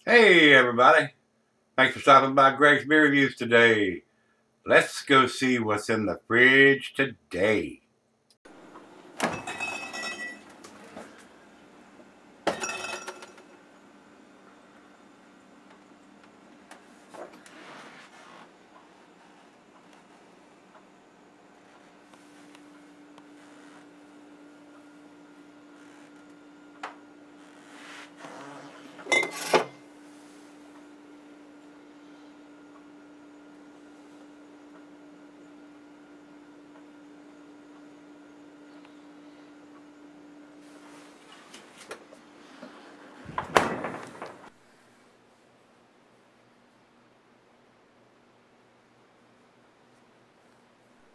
Hey everybody, thanks for stopping by Gregsbeerreviews today. Let's go see what's in the fridge today.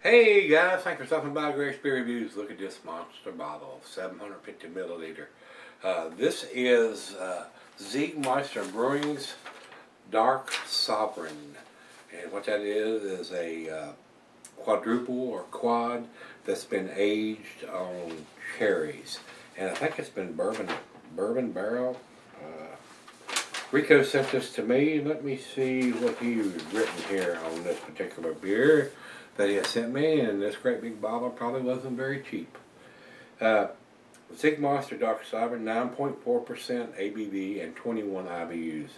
Hey guys, thanks for stopping by Gregsbeerreviews. Look at this monster bottle, 750 milliliter. This is Czig Meister Brewing's Dark Sovereign. And what that is a quadruple or quad that's been aged on cherries. And I think it's been bourbon barrel. Rico sent this to me. Let me see what he's written here on this particular beer that he has sent me, and this great big bottle probably wasn't very cheap. Czig Meister Dark Sovereign, 9.4% ABV and 21 IBUs.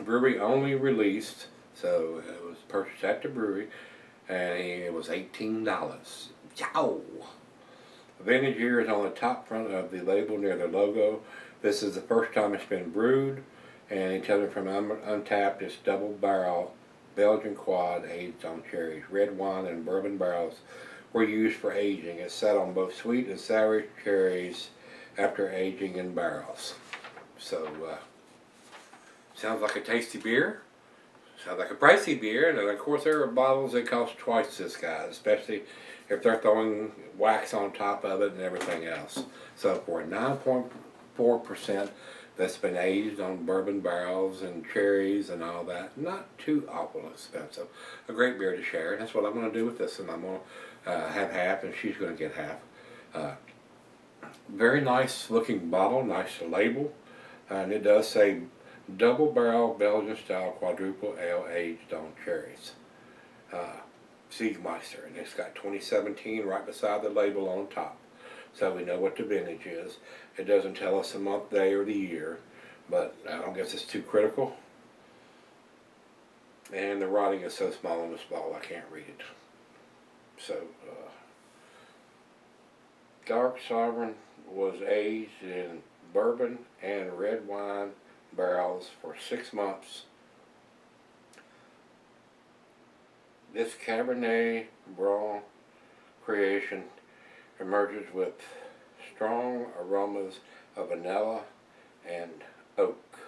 Brewery only released, so it was purchased at the brewery, and it was $18. Yow! The vintage year is on the top front of the label near the logo. This is the first time it's been brewed, and it tells it from Untapped. It's double barrel Belgian quad aged on cherries. Red wine and bourbon barrels were used for aging. It's sat on both sweet and sour cherries after aging in barrels. So, sounds like a tasty beer. Sounds like a pricey beer. And then, of course, there are bottles that cost twice this, guys, especially if they're throwing wax on top of it and everything else. So, for a 9.4% that's been aged on bourbon barrels and cherries and all that, not too awful expensive. A great beer to share. And that's what I'm going to do with this. And I'm going to have half, and she's going to get half. Very nice looking bottle, nice label. And it does say double barrel Belgian style quadruple ale aged on cherries. Czig Meister. And it's got 2017 right beside the label on top, so we know what the vintage is. It doesn't tell us the month, day, or the year, but I don't guess it's too critical. And the writing is so small on this bottle I can't read it. So, Dark Sovereign was aged in bourbon and red wine barrels for 6 months. This Cabernet Franc creation emerges with strong aromas of vanilla and oak,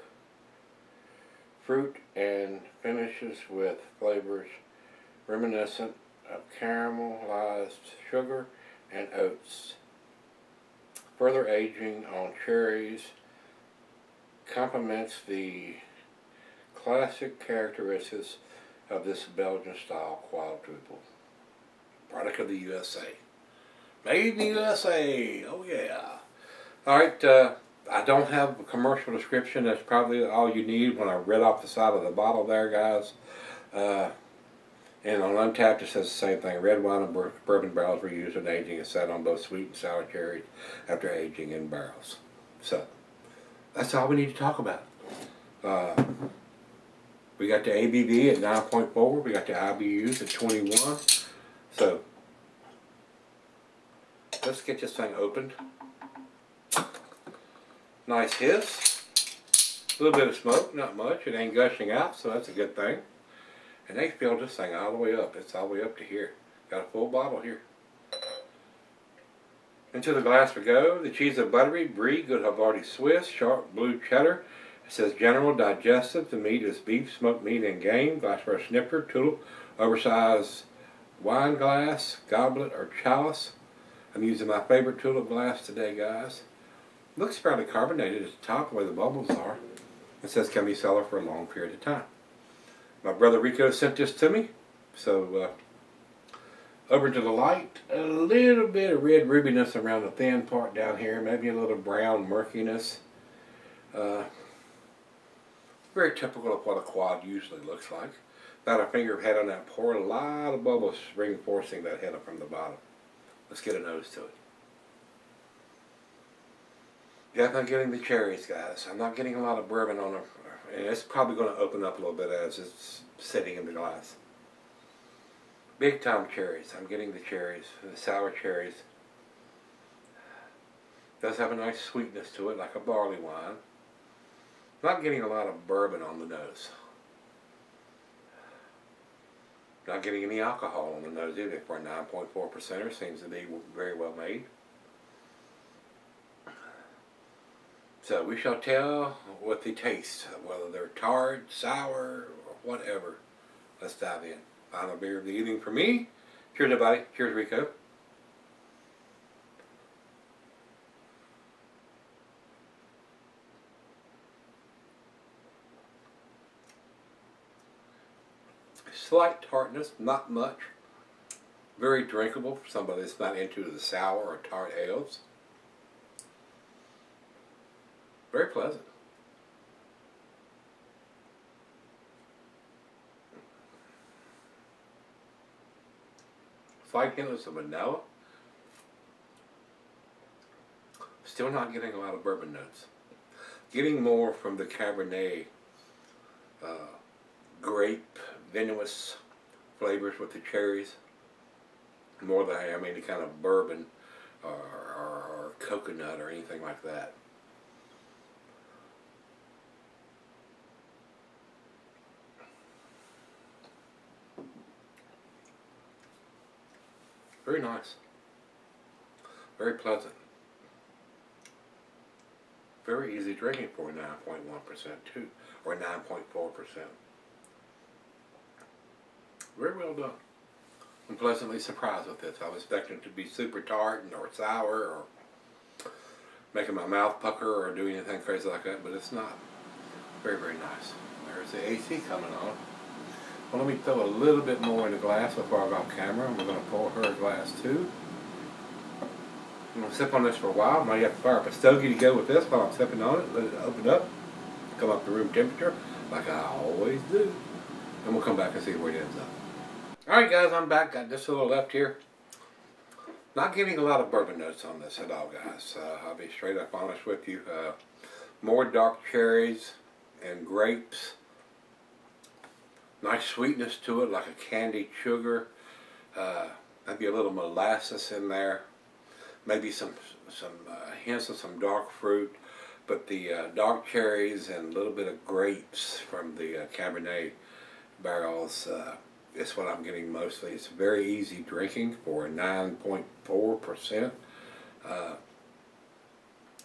fruit, and finishes with flavors reminiscent of caramelized sugar and oats. Further aging on cherries complements the classic characteristics of this Belgian style quadruple. Product of the USA. Made in the USA. Oh yeah. Alright, I don't have a commercial description. That's probably all you need when I read off the side of the bottle there, guys. And on Untapped it says the same thing. Red wine and bourbon barrels were used in aging and sat on both sweet and sour cherries after aging in barrels. So, that's all we need to talk about. We got the ABV at 9.4. We got the IBUs at 21. So, let's get this thing opened. Nice hiss. A little bit of smoke, not much. It ain't gushing out, so that's a good thing. And they filled this thing all the way up. It's all the way up to here. Got a full bottle here. Into the glass we go. The cheese is buttery, brie, good Havarti Swiss, sharp blue cheddar. It says general digestive. The meat is beef, smoked meat, and game. Glass for a snifter, tulip, oversized wine glass, goblet, or chalice. I'm using my favorite tulip glass today, guys. Looks fairly carbonated at the top, the way the bubbles are. It says can be sold for a long period of time. My brother Rico sent this to me, so over to the light. A little bit of red rubiness around the thin part down here, maybe a little brown murkiness. Very typical of what a quad usually looks like. About a finger of head on that pour, a lot of bubbles reinforcing that head up from the bottom. Let's get a nose to it. Yeah, I'm not getting the cherries, guys. I'm not getting a lot of bourbon on it, and it's probably going to open up a little bit as it's sitting in the glass. Big time cherries. I'm getting the cherries, the sour cherries. Does have a nice sweetness to it, like a barley wine. Not getting a lot of bourbon on the nose. Not getting any alcohol on the nose either. For a 9.4%er, seems to be very well made. So we shall tell what they taste, whether they're tart, sour, or whatever. Let's dive in. Final beer of the evening for me. Cheers, everybody. Cheers, Rico. Slight tartness, not much. Very drinkable for somebody that's not into the sour or tart ales. Very pleasant. Slight hint of vanilla. Still not getting a lot of bourbon notes. Getting more from the Cabernet grape, vinous flavors with the cherries. More than I am any kind of bourbon or coconut or anything like that. Very nice. Very pleasant. Very easy drinking for a 9.1% too, or 9.4%. Very well done. I'm pleasantly surprised with this. I was expecting it to be super tart or sour or making my mouth pucker or do anything crazy like that, but it's not. Very, very nice. There's the AC coming on. Well, let me throw a little bit more in the glass before I go off camera. We're going to pour her a glass too. I'm going to sip on this for a while. I might have to fire up a stogie to go with this while I'm sipping on it. Let it open up. Come up to room temperature like I always do. And we'll come back and see where it ends up. Alright guys, I'm back. Got just a little left here. Not getting a lot of bourbon notes on this at all, guys. I'll be straight up honest with you. More dark cherries and grapes. Nice sweetness to it, like a candied sugar. Maybe a little molasses in there. Maybe some hints of some dark fruit. But the dark cherries and a little bit of grapes from the Cabernet barrels is what I'm getting mostly. It's very easy drinking for a 9.4%.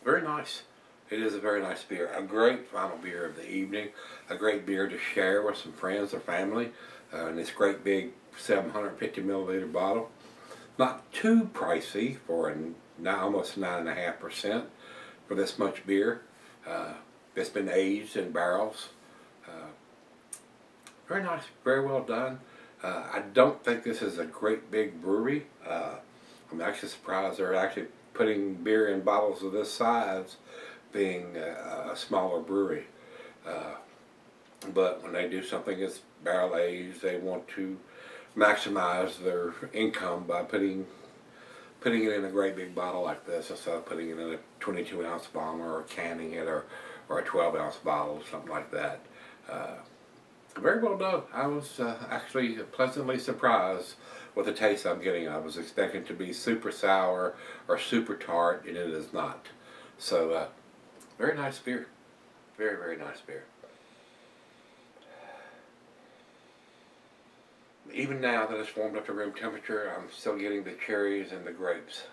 Very nice. It is a very nice beer. A great final beer of the evening. A great beer to share with some friends or family. In this great big 750 milliliter bottle. Not too pricey for almost 9.5% for this much beer. It's been aged in barrels. Very nice, very well done. I don't think this is a great big brewery. I'm actually surprised they're actually putting beer in bottles of this size, being a smaller brewery. But when they do something that's barrel aged, they want to maximize their income by putting it in a great big bottle like this instead of putting it in a 22-ounce bomber or canning it or a 12-ounce bottle, something like that. Very well done. I was actually pleasantly surprised with the taste I'm getting. I was expecting it to be super sour or super tart, and it is not. So, very nice beer. Very, very nice beer. Even now that it's warmed up to room temperature, I'm still getting the cherries and the grapes.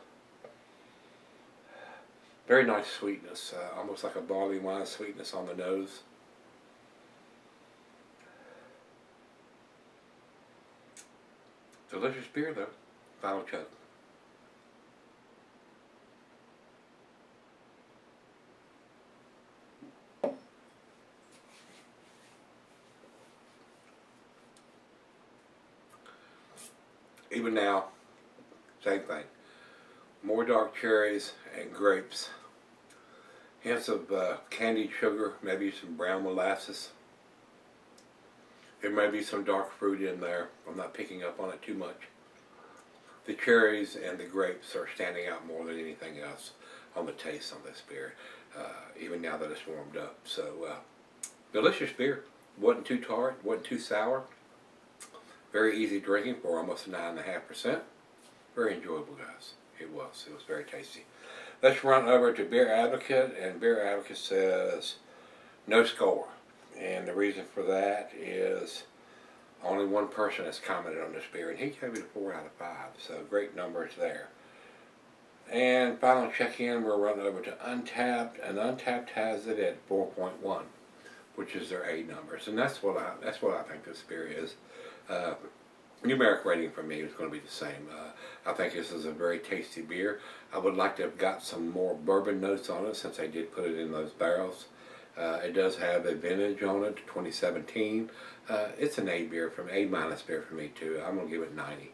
Very nice sweetness, almost like a barley wine sweetness on the nose. Delicious beer though. Final chug. Even now, same thing. More dark cherries and grapes. Hints of candied sugar, maybe some brown molasses. There may be some dark fruit in there. I'm not picking up on it too much. The cherries and the grapes are standing out more than anything else on the taste on this beer, even now that it's warmed up. So, delicious beer. Wasn't too tart, wasn't too sour. Very easy drinking for almost 9.5%. Very enjoyable, guys. It was very tasty. Let's run over to Beer Advocate, and Beer Advocate says no score. And the reason for that is only one person has commented on this beer, and he gave it a 4 out of 5, so great numbers there. And final check-in, we'll run over to Untapped, and Untapped has it at 4.1, which is their A numbers, and that's what I think this beer is. Numeric rating for me is going to be the same. I think this is a very tasty beer. I would like to have got some more bourbon notes on it since I did put it in those barrels. It does have a vintage on it, 2017. It's an A beer, A- beer for me too. I'm going to give it 90.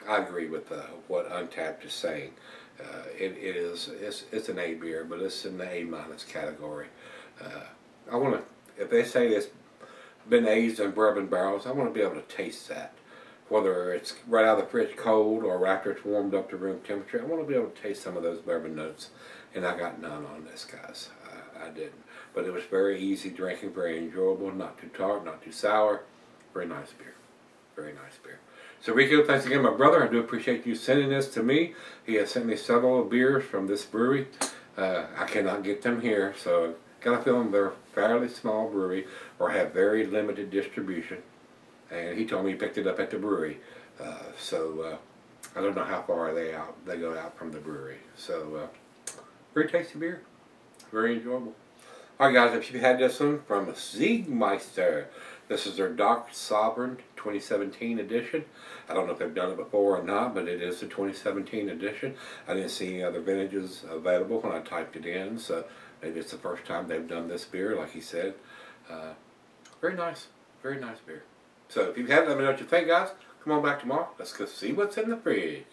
I agree with what Untapped is saying. It's an A beer, but it's in the A- category. If they say it's been aged in bourbon barrels, I want to be able to taste that. Whether it's right out of the fridge cold or after it's warmed up to room temperature, I want to be able to taste some of those bourbon notes. And I got none on this, guys. I didn't. But it was very easy drinking, very enjoyable, not too tart, not too sour. Very nice beer. Very nice beer. So Rico, thanks again, my brother. I do appreciate you sending this to me. He has sent me several beers from this brewery. I cannot get them here, so got a feeling they're a fairly small brewery or have very limited distribution. And he told me he picked it up at the brewery. I don't know how far they go out from the brewery. So very tasty beer. Very enjoyable. Alright guys, if you've had this one from Czig Meister, this is their Dark Sovereign 2017 edition. I don't know if they've done it before or not, but it is the 2017 edition. I didn't see any other vintages available when I typed it in, so maybe it's the first time they've done this beer, like he said. Very nice beer. So if you've had it, let me know what you think, guys. Come on back tomorrow. Let's go see what's in the fridge.